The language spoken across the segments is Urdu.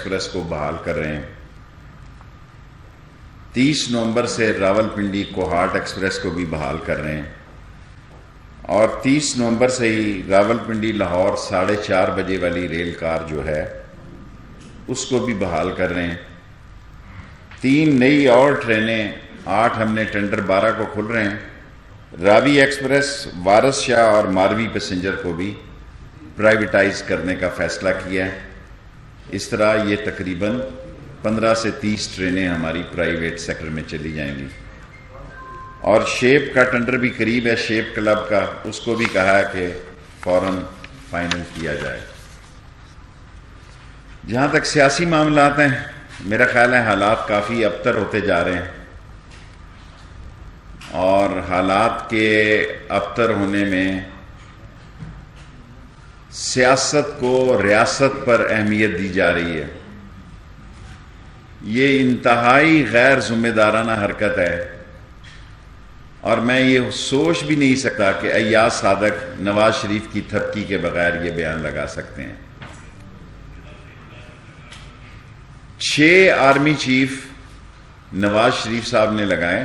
ایکسپریس کو بحال کر رہے ہیں. 30 نومبر سے راولپنڈی کوہاٹ ایکسپریس کو بھی بحال کر رہے ہیں اور 30 نومبر سے ہی راولپنڈی لاہور 4:30 بجے والی ریل کار جو ہے اس کو بھی بحال کر رہے ہیں. 3 نئی اور ٹرینیں 8 ہم نے ٹینڈر 12 کو کھل رہے ہیں. راوی ایکسپریس، وارث شاہ اور ماروی پیسنجر کو بھی پرائیویٹائز کرنے کا فیصلہ کیا ہے. اس طرح یہ تقریباً 15 سے 30 ٹرینیں ہماری پرائیویٹ سیکٹر میں چلی جائیں گی. اور شیپ کا ٹینڈر بھی قریب ہے، شیپ کلب کا، اس کو بھی کہا ہے کہ فوراً فائنل کیا جائے. جہاں تک سیاسی معاملات ہیں، میرا خیال ہے حالات کافی ابتر ہوتے جا رہے ہیں اور حالات کے ابتر ہونے میں سیاست کو ریاست پر اہمیت دی جا رہی ہے. یہ انتہائی غیر ذمہ دارانہ حرکت ہے اور میں یہ سوچ بھی نہیں سکتا کہ ایاز صادق نواز شریف کی تھپکی کے بغیر یہ بیان لگا سکتے ہیں. 6 آرمی چیف نواز شریف صاحب نے لگائے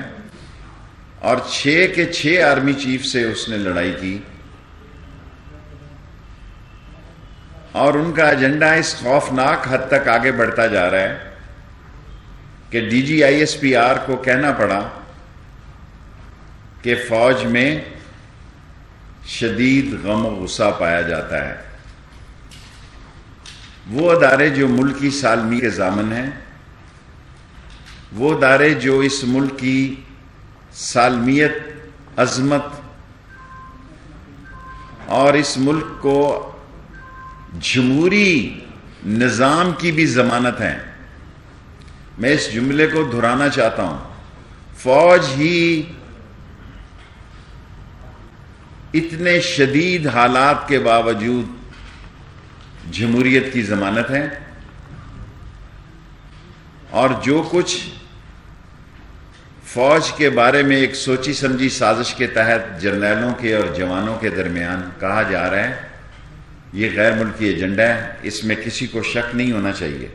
اور 6 کے 6 آرمی چیف سے اس نے لڑائی کی اور ان کا ایجنڈا اس خوفناک حد تک آگے بڑھتا جا رہا ہے کہ D G I S P R کو کہنا پڑا کہ فوج میں شدید غم و غصہ پایا جاتا ہے. وہ ادارے جو ملک کی سالمی کے ضامن ہیں، وہ ادارے جو اس ملک کی سالمیت، عظمت اور اس ملک کو جمہوری نظام کی بھی ضمانت ہیں. میں اس جملے کو دہرانا چاہتا ہوں، فوج ہی اتنے شدید حالات کے باوجود جمہوریت کی ضمانت ہے اور جو کچھ فوج کے بارے میں ایک سوچی سمجھی سازش کے تحت جرنیلوں کے اور جوانوں کے درمیان کہا جا رہا ہے، یہ غیر ملکی ایجنڈا ہے. اس میں کسی کو شک نہیں ہونا چاہیے.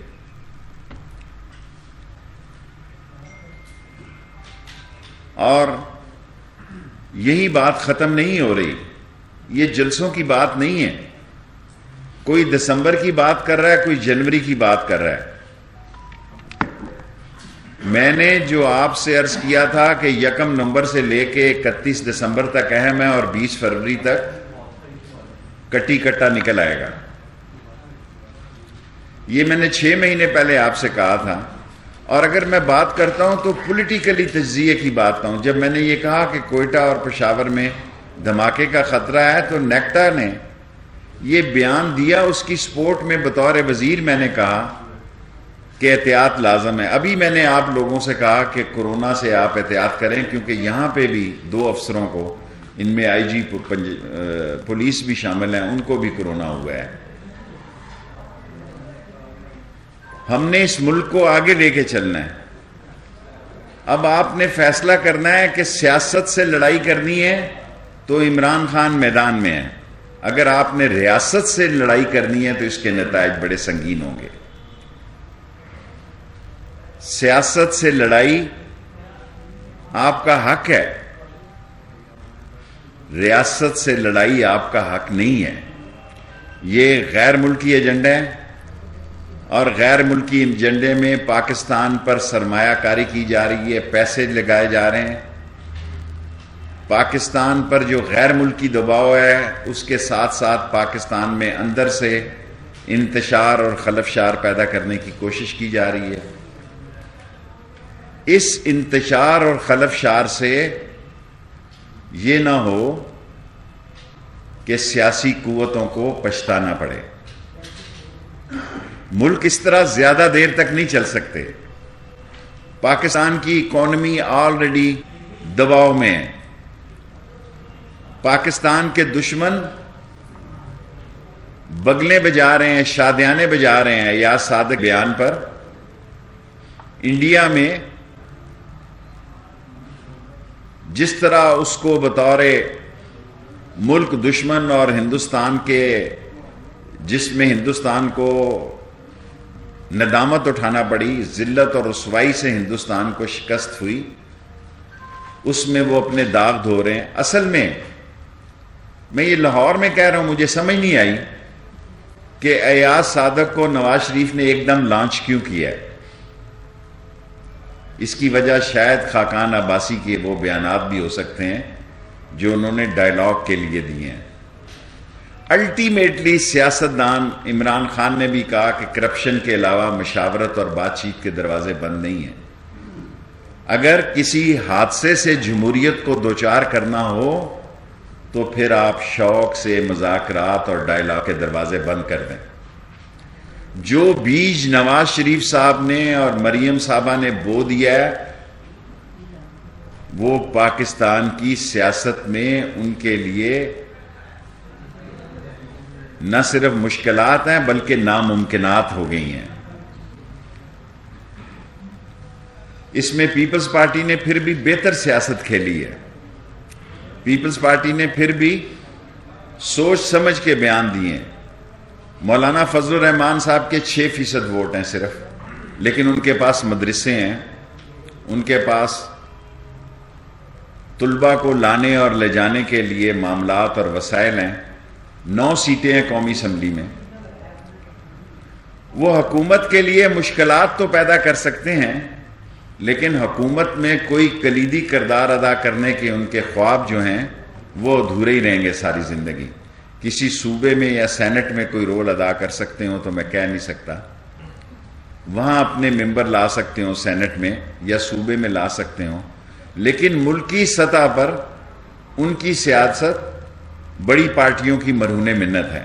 اور یہی بات ختم نہیں ہو رہی. یہ جلسوں کی بات نہیں ہے. کوئی دسمبر کی بات کر رہا ہے، کوئی جنوری کی بات کر رہا ہے. میں نے جو آپ سے عرض کیا تھا کہ 1 نومبر سے لے کے 31 دسمبر تک اہم ہے اور 20 فروری تک کٹی کٹا نکل آئے گا، یہ میں نے 6 مہینے پہلے آپ سے کہا تھا. اور اگر میں بات کرتا ہوں تو پولیٹیکلی تجزیے کی بات کرتا ہوں. جب میں نے یہ کہا کہ کوئٹہ اور پشاور میں دھماکے کا خطرہ ہے تو نیکٹا نے یہ بیان دیا، اس کی سپورٹ میں بطور وزیر میں نے کہا کہ احتیاط لازم ہے. ابھی میں نے آپ لوگوں سے کہا کہ کورونا سے آپ احتیاط کریں کیونکہ یہاں پہ بھی 2 افسروں کو، ان میں آئی جی پولیس بھی شامل ہیں، ان کو بھی کورونا ہوا ہے. ہم نے اس ملک کو آگے لے کے چلنا ہے. اب آپ نے فیصلہ کرنا ہے کہ سیاست سے لڑائی کرنی ہے تو عمران خان میدان میں ہے. اگر آپ نے ریاست سے لڑائی کرنی ہے تو اس کے نتائج بڑے سنگین ہوں گے. سیاست سے لڑائی آپ کا حق ہے، ریاست سے لڑائی آپ کا حق نہیں ہے. یہ غیر ملکی ایجنڈا ہے اور غیر ملکی ایجنڈے میں پاکستان پر سرمایہ کاری کی جا رہی ہے، پیسے لگائے جا رہے ہیں. پاکستان پر جو غیر ملکی دباؤ ہے اس کے ساتھ ساتھ پاکستان میں اندر سے انتشار اور خلفشار پیدا کرنے کی کوشش کی جا رہی ہے. اس انتشار اور خلفشار سے یہ نہ ہو کہ سیاسی قوتوں کو پچھتانا پڑے. ملک اس طرح زیادہ دیر تک نہیں چل سکتے. پاکستان کی اکانومی آلریڈی دباؤ میں ہے. پاکستان کے دشمن بگلیں بجا رہے ہیں، شادیانے بجا رہے ہیں یا صادق بیان پر. انڈیا میں جس طرح اس کو بطور ملک دشمن اور ہندوستان کے، جس میں ہندوستان کو ندامت اٹھانا پڑی، ذلت اور رسوائی سے ہندوستان کو شکست ہوئی، اس میں وہ اپنے داغ دھو رہے ہیں۔ اصل میں یہ لاہور میں کہہ رہا ہوں، مجھے سمجھ نہیں آئی کہ ایاز صادق کو نواز شریف نے ایک دم لانچ کیوں کیا ہے۔ اس کی وجہ شاید خاقان عباسی کے وہ بیانات بھی ہو سکتے ہیں جو انہوں نے ڈائیلاگ کے لیے دیے ہیں۔ الٹیمیٹلی سیاستدان عمران خان نے بھی کہا کہ کرپشن کے علاوہ مشاورت اور بات چیت کے دروازے بند نہیں ہیں۔ اگر کسی حادثے سے جمہوریت کو دوچار کرنا ہو تو پھر آپ شوق سے مذاکرات اور ڈائیلاگ کے دروازے بند کر دیں۔ جو بیج نواز شریف صاحب نے اور مریم صاحبہ نے بو دیا ہے، وہ پاکستان کی سیاست میں ان کے لیے نہ صرف مشکلات ہیں بلکہ ناممکنات ہو گئی ہیں۔ اس میں پیپلز پارٹی نے پھر بھی بہتر سیاست کھیلی ہے۔ پیپلز پارٹی نے پھر بھی سوچ سمجھ کے بیان دیے ہیں۔ مولانا فضل الرحمان صاحب کے 6% ووٹ ہیں صرف، لیکن ان کے پاس مدرسے ہیں، ان کے پاس طلباء کو لانے اور لے جانے کے لیے معاملات اور وسائل ہیں۔ 9 سیٹیں ہیں قومی اسمبلی میں۔ وہ حکومت کے لیے مشکلات تو پیدا کر سکتے ہیں، لیکن حکومت میں کوئی کلیدی کردار ادا کرنے کے ان کے خواب جو ہیں وہ ادھورے ہی رہیں گے ساری زندگی۔ کسی صوبے میں یا سینٹ میں کوئی رول ادا کر سکتے ہوں تو میں کہہ نہیں سکتا، وہاں اپنے ممبر لا سکتے ہوں سینٹ میں یا صوبے میں لا سکتے ہوں، لیکن ملکی سطح پر ان کی سیاست بڑی پارٹیوں کی مرہون منت ہے۔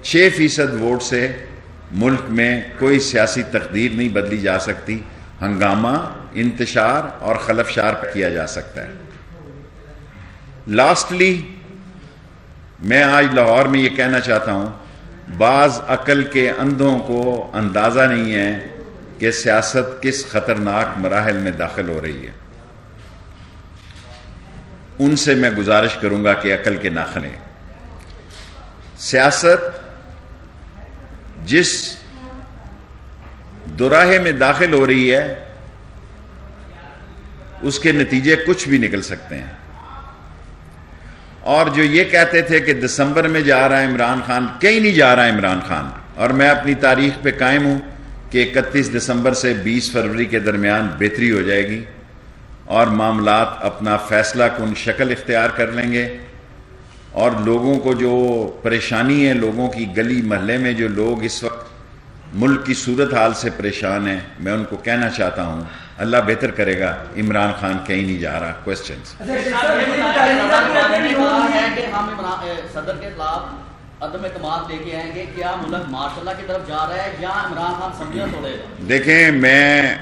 6% ووٹ سے ملک میں کوئی سیاسی تقدیر نہیں بدلی جا سکتی، ہنگامہ، انتشار اور خلفشار کیا جا سکتا ہے۔ لاسٹلی میں آج لاہور میں یہ کہنا چاہتا ہوں، بعض عقل کے اندھوں کو اندازہ نہیں ہے کہ سیاست کس خطرناک مراحل میں داخل ہو رہی ہے۔ ان سے میں گزارش کروں گا کہ عقل کے ناخن۔ سیاست جس دوراہے میں داخل ہو رہی ہے اس کے نتیجے کچھ بھی نکل سکتے ہیں۔ اور جو یہ کہتے تھے کہ دسمبر میں جا رہا ہے عمران خان، کہیں نہیں جا رہا ہے عمران خان، اور میں اپنی تاریخ پہ قائم ہوں کہ 31 دسمبر سے 20 فروری کے درمیان بہتری ہو جائے گی اور معاملات اپنا فیصلہ کن شکل اختیار کر لیں گے، اور لوگوں کو جو پریشانی ہے، لوگوں کی گلی محلے میں جو لوگ اس وقت ملک کی صورتحال سے پریشان ہیں، میں ان کو کہنا چاہتا ہوں اللہ بہتر کرے گا، عمران خان کہیں نہیں جا رہا۔ کوسچنز؟ صدر کے خلاف عدم اعتماد لے کے آئیں گے، کیا ملک مارشاء اللہ کی طرف جا رہا ہے یا عمران خان اسمبلیاں توڑے گا؟ دیکھیں، میں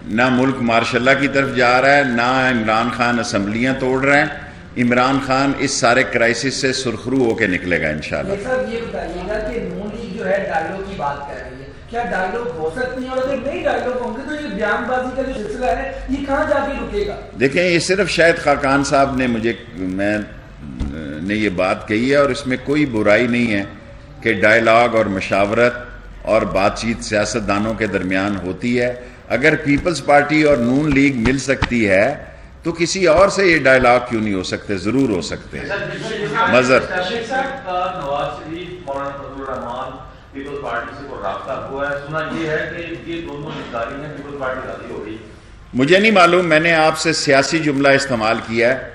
نہ ملک مارشاء اللہ کی طرف جا رہا ہے، نہ عمران خان اسمبلیاں توڑ رہے ہیں۔ عمران خان اس سارے کرائسس سے سرخرو ہو کے نکلے گا انشاءاللہ۔ یہ بتائیے گا کہ نون لیگ جو ہے ڈائیلاگ کی بات کر رہی ہے، کیا ڈائیلاگ ہو سکتی ہے؟ اور اگر نہیں ڈائیلاگ ہوں گے تو یہ بیان بازی کا جو سلسلہ ہے یہ کہاں جا کے رکے گا؟ دیکھیں، یہ صرف شاید خاقان صاحب نے میں نے یہ بات کہی ہے، اور اس میں کوئی برائی نہیں ہے کہ ڈائیلاگ اور مشاورت اور بات چیت سیاستدانوں کے درمیان ہوتی ہے۔ اگر پیپلز پارٹی اور نون لیگ مل سکتی ہے تو کسی اور سے یہ ڈائیلاگ کیوں نہیں ہو سکتے؟ ضرور ہو سکتے ہیں۔ مظہر نواز شریف، مولانا فضل الرحمان، پیپلز پارٹی سے کوئی رابطہ ہوا ہے؟ سنا یہ ہے کہ یہ دونوں نگرانی ہیں، پیپلز پارٹی راضی ہو گئی؟ مجھے نہیں معلوم، میں نے آپ سے سیاسی جملہ استعمال کیا ہے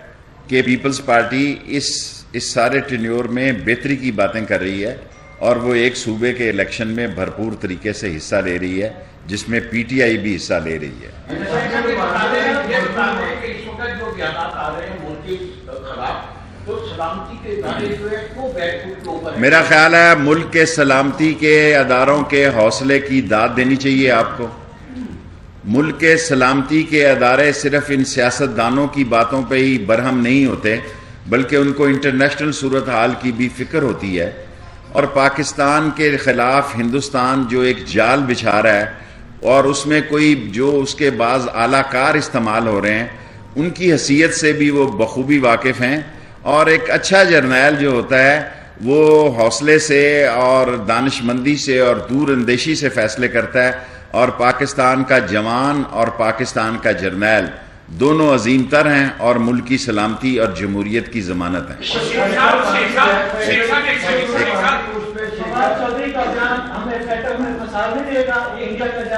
کہ پیپلز پارٹی اس سارے ٹینیور میں بہتری کی باتیں کر رہی ہے، اور وہ ایک صوبے کے الیکشن میں بھرپور طریقے سے حصہ لے رہی ہے، جس میں پی ٹی آئی بھی حصہ لے رہی ہے۔ میرا خیال ہے ملک کے سلامتی کے اداروں کے حوصلے کی داد دینی چاہیے آپ کو۔ ملک کے سلامتی کے ادارے صرف ان سیاستدانوں کی باتوں پہ ہی برہم نہیں ہوتے، بلکہ ان کو انٹرنیشنل صورتحال کی بھی فکر ہوتی ہے، اور پاکستان کے خلاف ہندوستان جو ایک جال بچھا رہا ہے اور اس میں کوئی جو اس کے بعض اعلیٰ کار استعمال ہو رہے ہیں، ان کی حیثیت سے بھی وہ بخوبی واقف ہیں، اور ایک اچھا جرنیل جو ہوتا ہے وہ حوصلے سے اور دانش مندی سے اور دور اندیشی سے فیصلے کرتا ہے۔ اور پاکستان کا جوان اور پاکستان کا جرنیل دونوں عظیم تر ہیں اور ملک کی سلامتی اور جمہوریت کی ضمانت ہیں.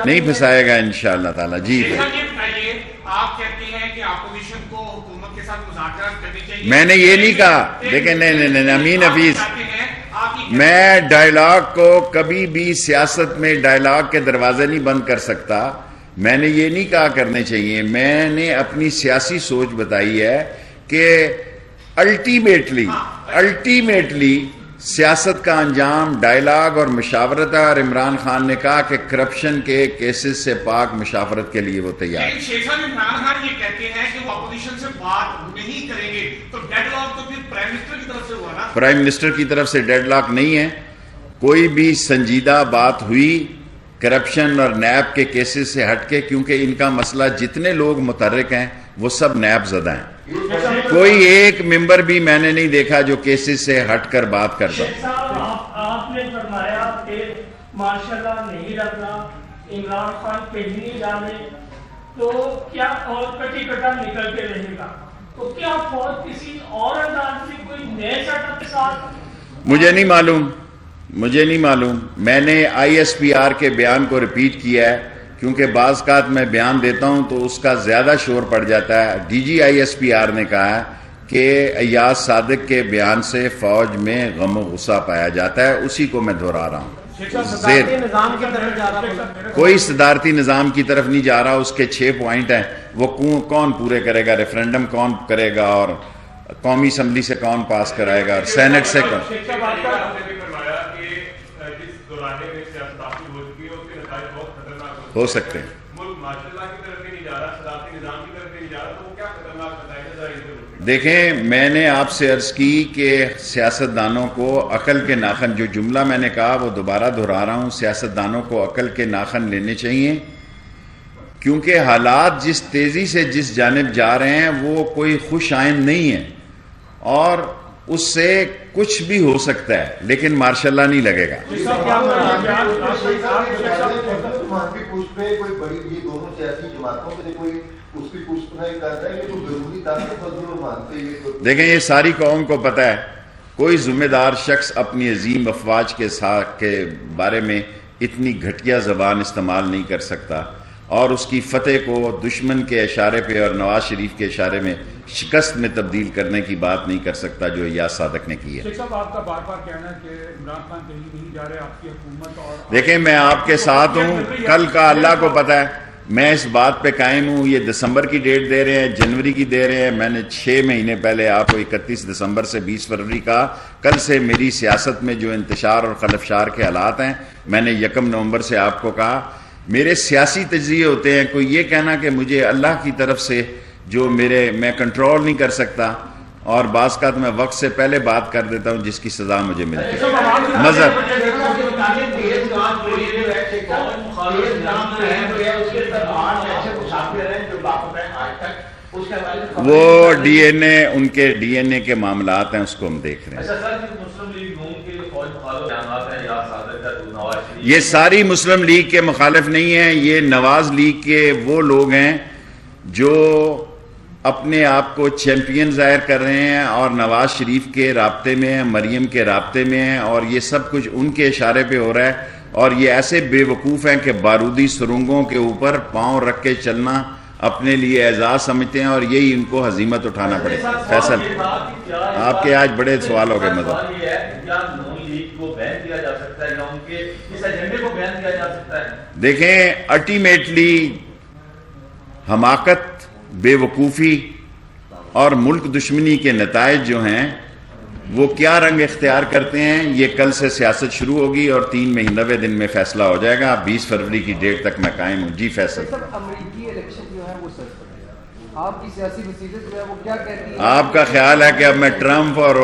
نہیں پھنسائے گا انشاءاللہ تعالی. جی آپ کہتے ہیں کہ اپوزیشن کو حکومت کے ساتھ مذاکرات کرنی چاہیے. میں نے یہ نہیں کہا. دیکھیں نہیں امین حفیظ، میں ڈائیلاگ کو کبھی بھی سیاست میں ڈائیلاگ کے دروازے نہیں بند کر سکتا. میں نے یہ نہیں کہا کرنے چاہیے. میں نے اپنی سیاسی سوچ بتائی ہے کہ الٹیمیٹلی سیاست کا انجام ڈائیلاگ اور مشاورت ہے، اور عمران خان نے کہا کہ کرپشن کے کیسز سے پاک مشاورت کے لیے وہ تیار ہے. شیخ صاحب عمران خان یہ کہتے ہیں کہ وہ اپوزیشن سے بات نہیں کریں گے، تو ڈیڈ لاک تو پھر پرائم منسٹر کی طرف سے ہوا نا. پرائم منسٹر کی طرف سے ڈیڈ لاک نہیں ہے. کوئی بھی سنجیدہ بات ہوئی کرپشن اور نیب کے کیسز سے ہٹ کے، کیونکہ ان کا مسئلہ جتنے لوگ متحرک ہیں وہ سب نیب زدہ ہیں. کوئی ایک ممبر بھی میں نے نہیں دیکھا جو کیسز سے ہٹ کر بات کرتا. آپ نے فرمایا کہ ماشاء اللہ نہیں رکھنا، عمران خان کہیں نہیں جانے، تو کیا اور کٹی کٹا نکل کے رہے گا؟ تو کیا فوج کسی اور انداز سے کوئی نئے سیٹ اپ کے ساتھ؟ مجھے نہیں معلوم. میں نے آئی ایس پی آر کے بیان کو ریپیٹ کیا ہے، کیونکہ بعض اوقات میں بیان دیتا ہوں تو اس کا زیادہ شور پڑ جاتا ہے. D G I S P R نے کہا ہے کہ ایاز صادق کے بیان سے فوج میں غم و غصہ پایا جاتا ہے. اسی کو میں دہرا رہا ہوں. کوئی صدارتی نظام کی طرف نہیں جا رہا. اس کے 6 پوائنٹ ہیں، وہ کون پورے کرے گا، ریفرینڈم کون کرے گا، اور قومی اسمبلی سے کون پاس کرائے گا، اور سینٹ سے کون. ہو سکتے ہیں. دیکھیں، میں نے آپ سے عرض کی کہ سیاستدانوں کو عقل کے ناخن، جو جملہ میں نے کہا وہ دوبارہ دہرا رہا ہوں، سیاستدانوں کو عقل کے ناخن لینے چاہیے، کیونکہ حالات جس تیزی سے جس جانب جا رہے ہیں وہ کوئی خوش آئند نہیں ہے، اور اس سے کچھ بھی ہو سکتا ہے، لیکن ماشاء اللہ نہیں لگے گا. دیکھیں، یہ ساری قوم کو پتہ ہے، کوئی ذمہ دار شخص اپنی عظیم افواج کے بارے میں اتنی گھٹیا زبان استعمال نہیں کر سکتا، اور اس کی فتح کو دشمن کے اشارے پہ اور نواز شریف کے اشارے میں شکست میں تبدیل کرنے کی بات نہیں کر سکتا جو ایاز صادق نے کی ہے. شیخ صاحب، آپ کا بار بار کہنا ہے کہ عمران خان کہیں نہیں جا رہے، آپ کی حکومت اور دیکھیں، میں آپ کے ساتھ ہوں. کل کا اللہ کو پتہ ہے، میں اس بات پہ قائم ہوں. یہ دسمبر کی ڈیٹ دے رہے ہیں، جنوری کی دے رہے ہیں. میں نے 6 مہینے پہلے آپ کو 31 دسمبر سے 20 فروری کا، کل سے میری سیاست میں جو انتشار اور خلفشار کے حالات ہیں، میں نے 1 نومبر سے آپ کو کہا. میرے سیاسی تجزیے ہوتے ہیں. کوئی یہ کہنا کہ مجھے اللہ کی طرف سے جو میں کنٹرول نہیں کر سکتا، اور بعض کا میں وقت سے پہلے بات کر دیتا ہوں جس کی سزا مجھے ملتی ہے. مذہب وہ ڈی این اے، ان کے ڈی این اے کے معاملات ہیں، اس کو ہم دیکھ رہے ہیں. یہ ساری مسلم لیگ کے مخالف نہیں ہیں، یہ نواز لیگ کے وہ لوگ ہیں جو اپنے آپ کو چیمپئن ظاہر کر رہے ہیں اور نواز شریف کے رابطے میں ہیں، مریم کے رابطے میں ہیں، اور یہ سب کچھ ان کے اشارے پہ ہو رہا ہے. اور یہ ایسے بے وقوف ہیں کہ بارودی سرنگوں کے اوپر پاؤں رکھ کے چلنا اپنے لیے اعزاز سمجھتے ہیں، اور یہی ان کو ہزیمت اٹھانا پڑے. فیصل، آپ کے آج بڑے سوال ہو گئے. دیکھیں، الٹیمیٹلی حماقت، بے وقوفی اور ملک دشمنی کے نتائج جو ہیں وہ کیا رنگ اختیار کرتے ہیں، یہ کل سے سیاست شروع ہوگی اور 3 مہینہ دن میں فیصلہ ہو جائے گا. 20 فروری کی ڈیٹ تک میں قائم ہوں. جی فیصل، امریکی الیکشن جو ہے وہ سر آپ کی سیاسی وسیلت جو ہے وہ کیا کہتی ہے؟ آپ کا خیال ہے کہ اب میں ٹرمپ اور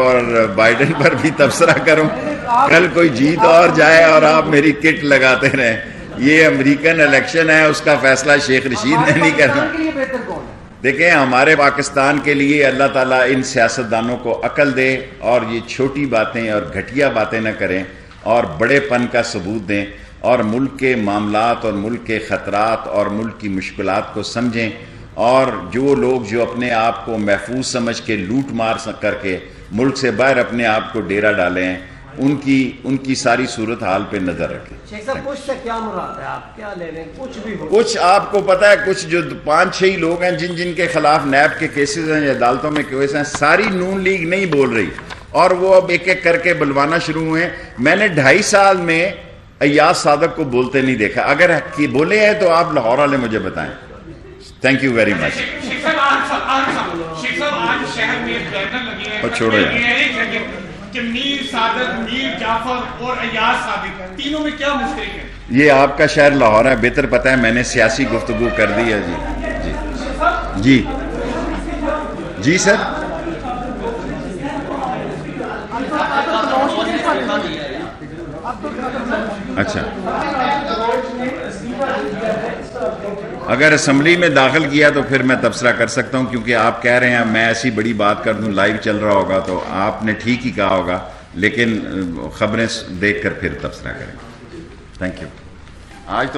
بائیڈن پر بھی تبصرہ کروں؟ کل کوئی جیت اور جائے اور آپ میری کٹ لگاتے رہیں. یہ امریکن الیکشن ہے، اس کا فیصلہ شیخ رشید نے نہیں کرنا. دیکھیں، ہمارے پاکستان کے لیے اللہ تعالیٰ ان سیاستدانوں کو عقل دے اور یہ چھوٹی باتیں اور گھٹیا باتیں نہ کریں اور بڑے پن کا ثبوت دیں. اور ملک کے معاملات اور ملک کے خطرات اور ملک کی مشکلات کو سمجھیں، اور جو لوگ جو اپنے آپ کو محفوظ سمجھ کے لوٹ مار کر کے ملک سے باہر اپنے آپ کو ڈیرا ڈالے ہیں، ان کی ساری صورت حال پہ نظر رکھیں۔ شیخ صاحب کچھ سے کیا مراد ہے؟ آپ کیا لے لیں؟ کچھ بھی ہو، کچھ آپ کو پتہ ہے، کچھ جو 5-6 لوگ ہیں جن کے خلاف نیب کے کیسز ہیں یا عدالتوں میں کیس ہیں، ساری نون لیگ نہیں بول رہی، اور وہ اب ایک ایک کر کے بلوانا شروع ہوئے ہیں۔ میں نے 2.5 سال میں ایاز صادق کو بولتے نہیں دیکھا، اگر بولے ہیں تو آپ لاہور والے مجھے بتائیں۔ Thank you very much. شیخ صاحب آج شہر میں بینر لگے ہیں، اور چھوڑو یار، کہ میر صادق، میر جعفر اور ایاز صادق تینوں میں کیا مشترک ہے؟ یہ آپ کا شہر لاہور ہے، بہتر پتہ ہے، میں نے سیاسی گفتگو کر دی ہے۔ جی جی سر، اچھا، اگر اسمبلی میں داخل کیا تو پھر میں تبصرہ کر سکتا ہوں، کیونکہ آپ کہہ رہے ہیں میں ایسی بڑی بات کر دوں، لائیو چل رہا ہوگا تو آپ نے ٹھیک ہی کہا ہوگا، لیکن خبریں دیکھ کر پھر تبصرہ کریں۔ Thank you. آج تو